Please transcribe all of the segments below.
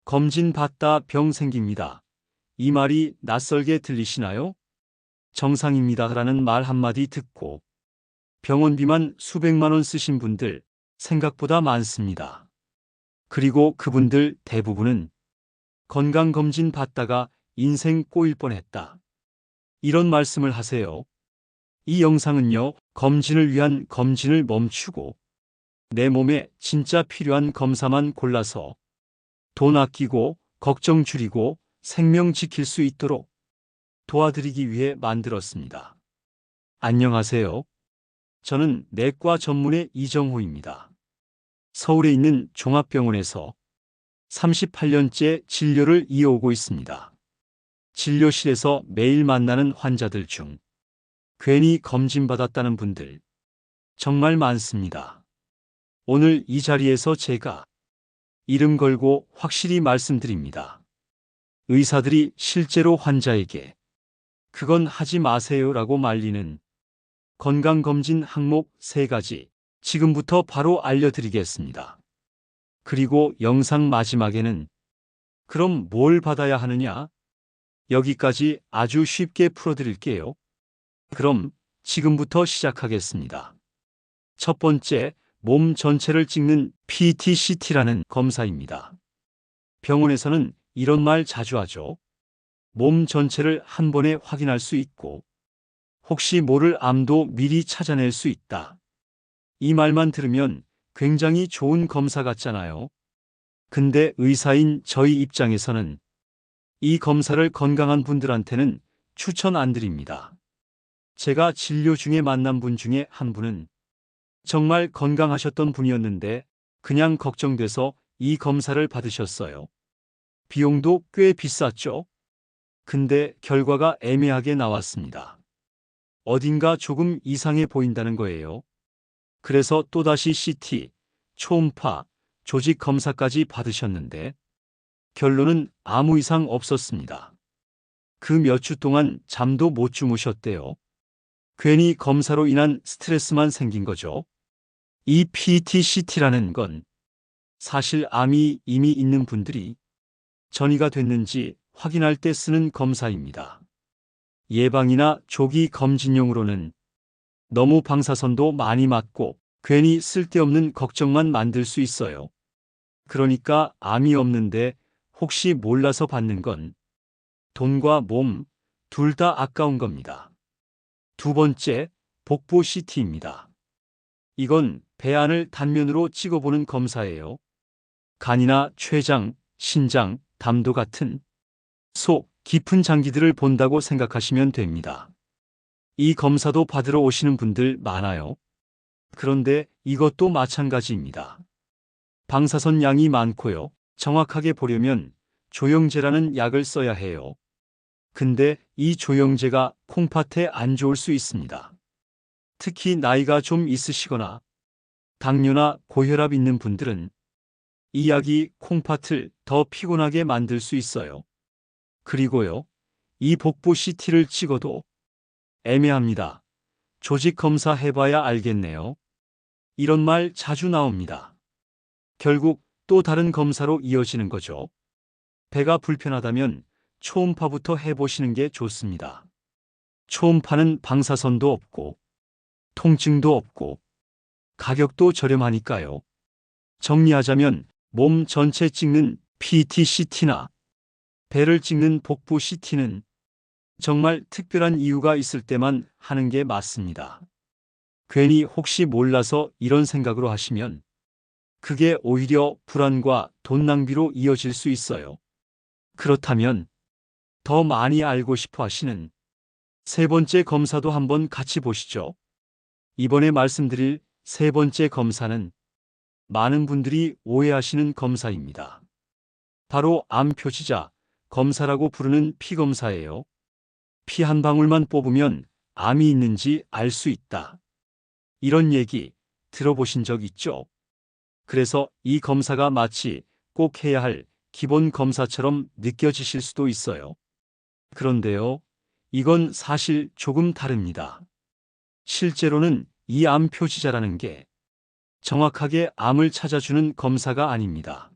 검진 받다 병 생깁니다. 이 말이 낯설게 들리시나요? 정상입니다. 라는 말 한마디 듣고 병원비만 수백만 원 쓰신 분들 생각보다 많습니다. 그리고 그분들 대부분은 건강검진 받다가 인생 꼬일 뻔했다. 이런 말씀을 하세요. 이 영상은요, 검진을 위한 검진을 멈추고 내 몸에 진짜 필요한 검사만 골라서 돈 아끼고 걱정 줄이고 생명 지킬 수 있도록 도와드리기 위해 만들었습니다. 안녕하세요. 저는 내과 전문의 이정호입니다. 서울에 있는 종합병원에서 38년째 진료를 이어오고 있습니다. 진료실에서 매일 만나는 환자들 중 괜히 검진받았다는 분들 정말 많습니다. 오늘 이 자리에서 제가 이름 걸고 확실히 말씀드립니다. 의사들이 실제로 환자에게 그건 하지 마세요라고 말리는 건강검진 항목 3가지 지금부터 바로 알려드리겠습니다. 그리고 영상 마지막에는 그럼 뭘 받아야 하느냐? 여기까지 아주 쉽게 풀어드릴게요. 그럼 지금부터 시작하겠습니다. 첫 번째, 몸 전체를 찍는 PET-CT라는 검사입니다. 병원에서는 이런 말 자주 하죠. 몸 전체를 한 번에 확인할 수 있고 혹시 모를 암도 미리 찾아낼 수 있다. 이 말만 들으면 굉장히 좋은 검사 같잖아요. 근데 의사인 저희 입장에서는 이 검사를 건강한 분들한테는 추천 안 드립니다. 제가 진료 중에 만난 분 중에 한 분은 정말 건강하셨던 분이었는데 그냥 걱정돼서 이 검사를 받으셨어요. 비용도 꽤 비쌌죠? 근데 결과가 애매하게 나왔습니다. 어딘가 조금 이상해 보인다는 거예요. 그래서 또다시 CT, 초음파, 조직 검사까지 받으셨는데 결론은 아무 이상 없었습니다. 그 몇 주 동안 잠도 못 주무셨대요. 괜히 검사로 인한 스트레스만 생긴 거죠. 이 PET-CT라는 건 사실 암이 이미 있는 분들이 전이가 됐는지 확인할 때 쓰는 검사입니다. 예방이나 조기 검진용으로는 너무 방사선도 많이 맞고 괜히 쓸데없는 걱정만 만들 수 있어요. 그러니까 암이 없는데 혹시 몰라서 받는 건 돈과 몸 둘 다 아까운 겁니다. 두 번째, 복부 CT입니다. 이건 배 안을 단면으로 찍어보는 검사예요. 간이나 췌장, 신장, 담도 같은 속 깊은 장기들을 본다고 생각하시면 됩니다. 이 검사도 받으러 오시는 분들 많아요. 그런데 이것도 마찬가지입니다. 방사선 양이 많고요. 정확하게 보려면 조영제라는 약을 써야 해요. 근데 이 조영제가 콩팥에 안 좋을 수 있습니다. 특히 나이가 좀 있으시거나 당뇨나 고혈압 있는 분들은 이 약이 콩팥을 더 피곤하게 만들 수 있어요. 그리고요, 이 복부 CT를 찍어도 애매합니다. 조직 검사 해봐야 알겠네요. 이런 말 자주 나옵니다. 결국 또 다른 검사로 이어지는 거죠. 배가 불편하다면 초음파부터 해보시는 게 좋습니다. 초음파는 방사선도 없고 통증도 없고 가격도 저렴하니까요. 정리하자면 몸 전체 찍는 PET-CT나 배를 찍는 복부 CT는 정말 특별한 이유가 있을 때만 하는 게 맞습니다. 괜히 혹시 몰라서 이런 생각으로 하시면 그게 오히려 불안과 돈 낭비로 이어질 수 있어요. 그렇다면 더 많이 알고 싶어 하시는 세 번째 검사도 한번 같이 보시죠. 이번에 말씀드릴 세 번째 검사는 많은 분들이 오해하시는 검사입니다. 바로 암 표시자 검사라고 부르는 피검사예요. 피 한 방울만 뽑으면 암이 있는지 알 수 있다. 이런 얘기 들어보신 적 있죠? 그래서 이 검사가 마치 꼭 해야 할 기본 검사처럼 느껴지실 수도 있어요. 그런데요, 이건 사실 조금 다릅니다. 실제로는 이 암 표시자라는 게 정확하게 암을 찾아주는 검사가 아닙니다.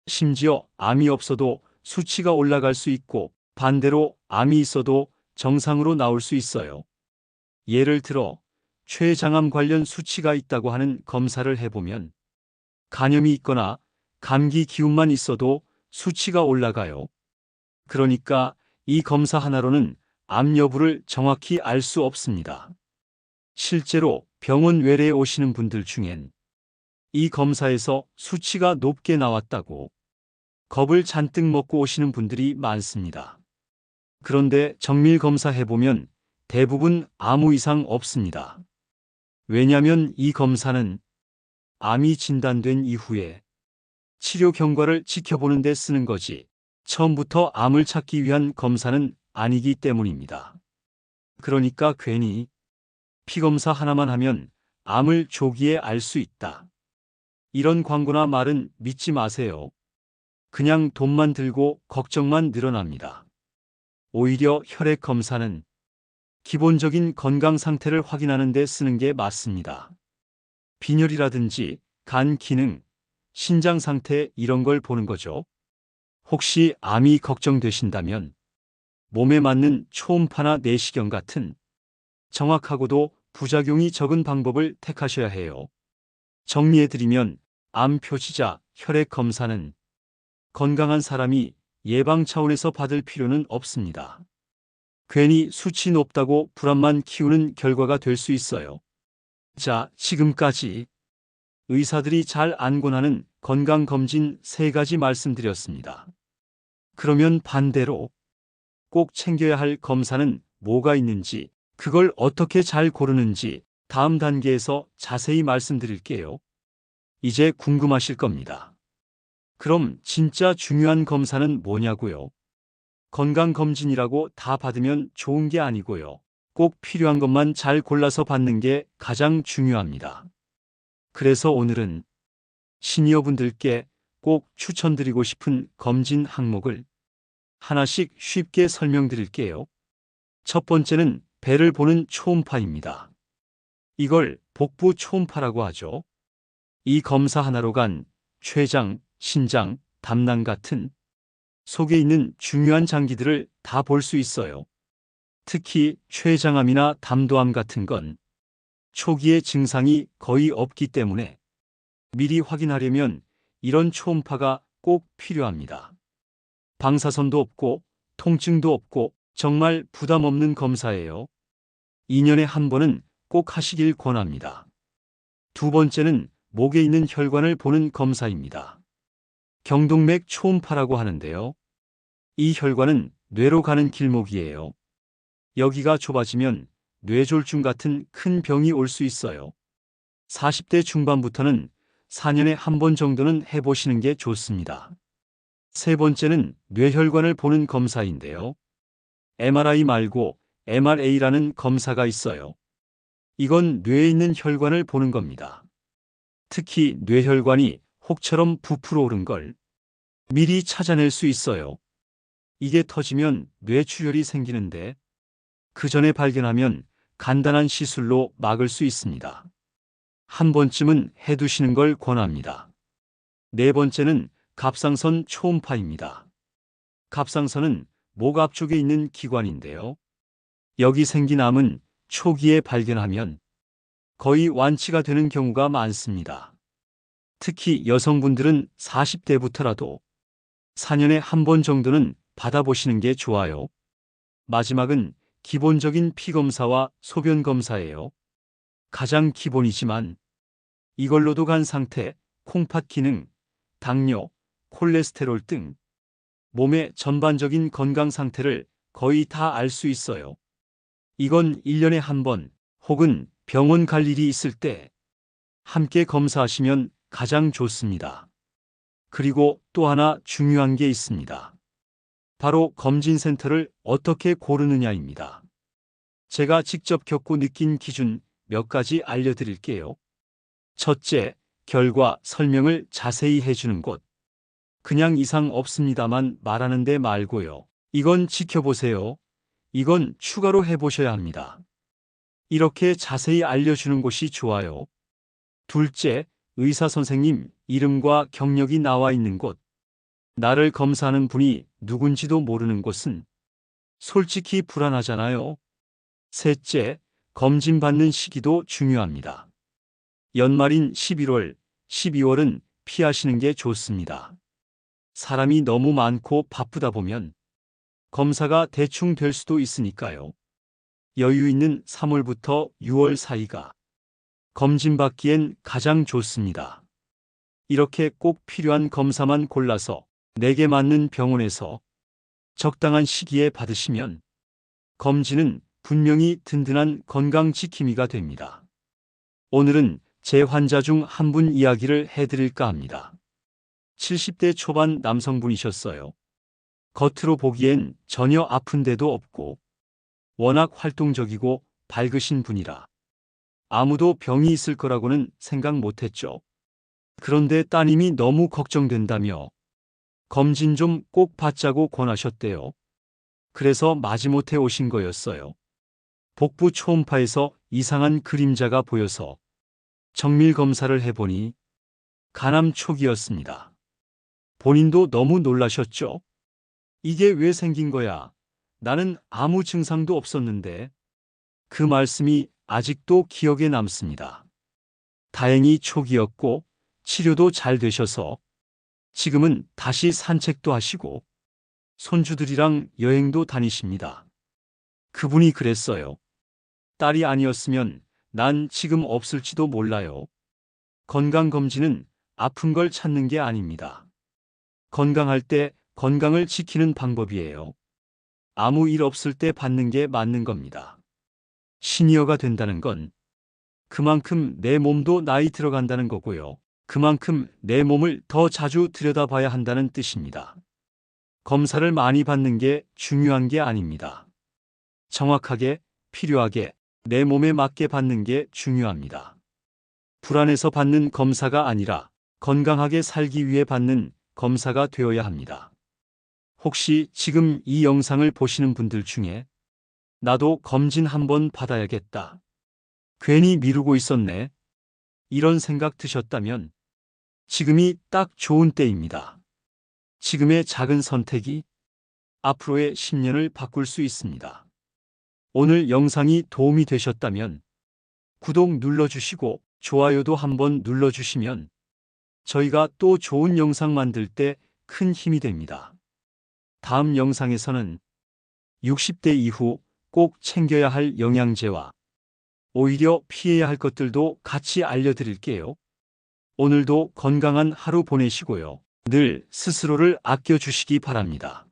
심지어 암이 없어도 수치가 올라갈 수 있고 반대로 암이 있어도 정상으로 나올 수 있어요. 예를 들어 췌장암 관련 수치가 있다고 하는 검사를 해보면 간염이 있거나 감기 기운만 있어도 수치가 올라가요. 그러니까 이 검사 하나로는 암 여부를 정확히 알 수 없습니다. 실제로 병원 외래에 오시는 분들 중엔 이 검사에서 수치가 높게 나왔다고 겁을 잔뜩 먹고 오시는 분들이 많습니다. 그런데 정밀 검사 해보면 대부분 아무 이상 없습니다. 왜냐하면 이 검사는 암이 진단된 이후에 치료 경과를 지켜보는 데 쓰는 거지 처음부터 암을 찾기 위한 검사는 아니기 때문입니다. 그러니까 괜히 피검사 하나만 하면 암을 조기에 알 수 있다. 이런 광고나 말은 믿지 마세요. 그냥 돈만 들고 걱정만 늘어납니다. 오히려 혈액 검사는 기본적인 건강 상태를 확인하는 데 쓰는 게 맞습니다. 빈혈이라든지 간 기능, 신장 상태 이런 걸 보는 거죠. 혹시 암이 걱정되신다면 몸에 맞는 초음파나 내시경 같은 정확하고도 부작용이 적은 방법을 택하셔야 해요. 정리해드리면 암 표시자 혈액 검사는 건강한 사람이 예방 차원에서 받을 필요는 없습니다. 괜히 수치 높다고 불안만 키우는 결과가 될 수 있어요. 자, 지금까지 의사들이 잘 안 권하는 건강검진 3가지 말씀드렸습니다. 그러면 반대로 꼭 챙겨야 할 검사는 뭐가 있는지, 그걸 어떻게 잘 고르는지 다음 단계에서 자세히 말씀드릴게요. 이제 궁금하실 겁니다. 그럼 진짜 중요한 검사는 뭐냐고요? 건강검진이라고 다 받으면 좋은 게 아니고요. 꼭 필요한 것만 잘 골라서 받는 게 가장 중요합니다. 그래서 오늘은 시니어분들께 꼭 추천드리고 싶은 검진 항목을 하나씩 쉽게 설명드릴게요. 첫 번째는 배를 보는 초음파입니다. 이걸 복부 초음파라고 하죠. 이 검사 하나로 간 췌장, 신장, 담낭 같은 속에 있는 중요한 장기들을 다 볼 수 있어요. 특히 췌장암이나 담도암 같은 건 초기의 증상이 거의 없기 때문에 미리 확인하려면 이런 초음파가 꼭 필요합니다. 방사선도 없고 통증도 없고 정말 부담 없는 검사예요. 2년에 한 번은 꼭 하시길 권합니다. 두 번째는 목에 있는 혈관을 보는 검사입니다. 경동맥 초음파라고 하는데요. 이 혈관은 뇌로 가는 길목이에요. 여기가 좁아지면 뇌졸중 같은 큰 병이 올 수 있어요. 40대 중반부터는 4년에 한 번 정도는 해보시는 게 좋습니다. 세 번째는 뇌혈관을 보는 검사인데요. MRI 말고 MRA라는 검사가 있어요. 이건 뇌에 있는 혈관을 보는 겁니다. 특히 뇌혈관이 혹처럼 부풀어 오른 걸 미리 찾아낼 수 있어요. 이게 터지면 뇌출혈이 생기는데 그 전에 발견하면 간단한 시술로 막을 수 있습니다. 한 번쯤은 해두시는 걸 권합니다. 네 번째는 갑상선 초음파입니다. 갑상선은 목 앞쪽에 있는 기관인데요. 여기 생긴 암은 초기에 발견하면 거의 완치가 되는 경우가 많습니다. 특히 여성분들은 40대부터라도 4년에 한 번 정도는 받아보시는 게 좋아요. 마지막은 기본적인 피검사와 소변검사예요. 가장 기본이지만 이걸로도 간 상태, 콩팥 기능, 당뇨, 콜레스테롤 등 몸의 전반적인 건강 상태를 거의 다 알 수 있어요. 이건 1년에 한 번 혹은 병원 갈 일이 있을 때 함께 검사하시면 가장 좋습니다. 그리고 또 하나 중요한 게 있습니다. 바로 검진센터를 어떻게 고르느냐입니다. 제가 직접 겪고 느낀 기준 몇 가지 알려드릴게요. 첫째, 결과 설명을 자세히 해주는 곳. 그냥 이상 없습니다만 말하는데 말고요. 이건 지켜보세요. 이건 추가로 해보셔야 합니다. 이렇게 자세히 알려주는 곳이 좋아요. 둘째, 의사 선생님 이름과 경력이 나와 있는 곳. 나를 검사하는 분이 누군지도 모르는 곳은 솔직히 불안하잖아요. 셋째, 검진받는 시기도 중요합니다. 연말인 11월, 12월은 피하시는 게 좋습니다. 사람이 너무 많고 바쁘다 보면 검사가 대충 될 수도 있으니까요. 여유 있는 3월부터 6월 사이가 검진받기엔 가장 좋습니다. 이렇게 꼭 필요한 검사만 골라서 내게 맞는 병원에서 적당한 시기에 받으시면 검진은 분명히 든든한 건강 지킴이가 됩니다. 오늘은 제 환자 중 한 분 이야기를 해드릴까 합니다. 70대 초반 남성분이셨어요. 겉으로 보기엔 전혀 아픈 데도 없고 워낙 활동적이고 밝으신 분이라 아무도 병이 있을 거라고는 생각 못했죠. 그런데 따님이 너무 걱정된다며 검진 좀 꼭 받자고 권하셨대요. 그래서 마지못해 오신 거였어요. 복부 초음파에서 이상한 그림자가 보여서 정밀 검사를 해보니 간암 초기였습니다. 본인도 너무 놀라셨죠? 이게 왜 생긴 거야? 나는 아무 증상도 없었는데. 그 말씀이 아직도 기억에 남습니다. 다행히 초기였고 치료도 잘 되셔서 지금은 다시 산책도 하시고 손주들이랑 여행도 다니십니다. 그분이 그랬어요. 딸이 아니었으면 난 지금 없을지도 몰라요. 건강검진은 아픈 걸 찾는 게 아닙니다. 건강할 때 건강을 지키는 방법이에요. 아무 일 없을 때 받는 게 맞는 겁니다. 시니어가 된다는 건 그만큼 내 몸도 나이 들어간다는 거고요. 그만큼 내 몸을 더 자주 들여다봐야 한다는 뜻입니다. 검사를 많이 받는 게 중요한 게 아닙니다. 정확하게, 필요하게, 내 몸에 맞게 받는 게 중요합니다. 불안해서 받는 검사가 아니라 건강하게 살기 위해 받는 검사가 되어야 합니다. 혹시 지금 이 영상을 보시는 분들 중에 나도 검진 한번 받아야겠다. 괜히 미루고 있었네. 이런 생각 드셨다면 지금이 딱 좋은 때입니다. 지금의 작은 선택이 앞으로의 10년을 바꿀 수 있습니다. 오늘 영상이 도움이 되셨다면 구독 눌러주시고 좋아요도 한번 눌러주시면 저희가 또 좋은 영상 만들 때 큰 힘이 됩니다. 다음 영상에서는 60대 이후 꼭 챙겨야 할 영양제와 오히려 피해야 할 것들도 같이 알려드릴게요. 오늘도 건강한 하루 보내시고요. 늘 스스로를 아껴주시기 바랍니다.